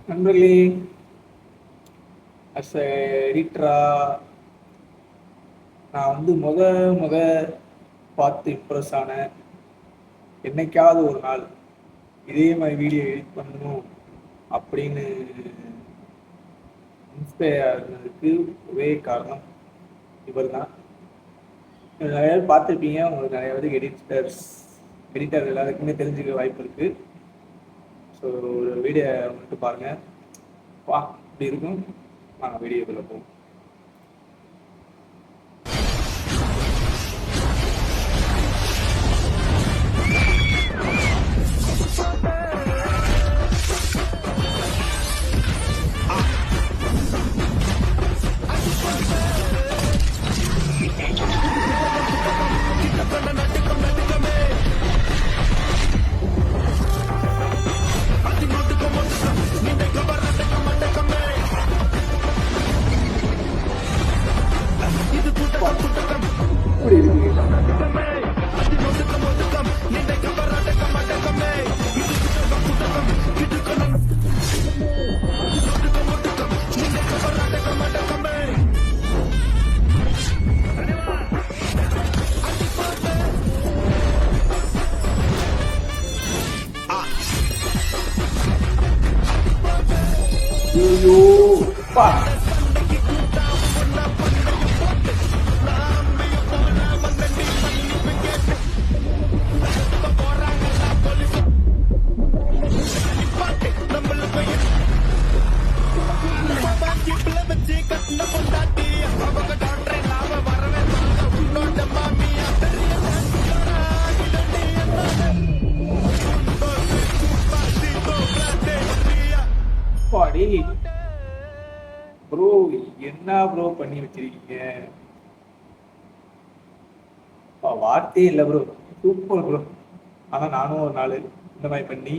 நண்பர்களே, as a எடிட்டரா நான் வந்து முத பார்த்து இம்ப்ரெஸ் ஆனேன். என்னைக்காவது ஒரு நாள் இதே மாதிரி வீடியோ எடிட் பண்ணணும் அப்படின்னு இன்ஸ்பயர் ஆகுறதுக்கு ஒரே காரணம் இவர் தான். நிறைய பேர் பார்த்துருப்பீங்க, உங்களுக்கு நிறைய பேருக்கு எடிட்டர் எல்லாருக்குமே தெரிஞ்சுக்க வாய்ப்பு இருக்கு. ஸோ ஒரு வீடியோ வந்துட்டு பாருங்க, வா இப்படி இருக்கும். நாங்கள் வீடியோக்குள்ள போவோம். ஐயோ பா, பாடி ப்ரோ, என்ன ப்ரோ பண்ணி வச்சிருக்கீங்க? வார்த்தையே இல்லை ப்ரோ, சூப்பர் ப்ரோ. ஆனால் நானும் ஒரு நாள் இந்த மாதிரி பண்ணி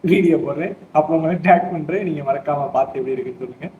வீடியோ போடுறேன், அப்புறம் டேக் பண்ணுறேன். நீங்கள் மறக்காமல் பார்த்து எப்படி இருக்குன்னு சொல்லுங்கள்.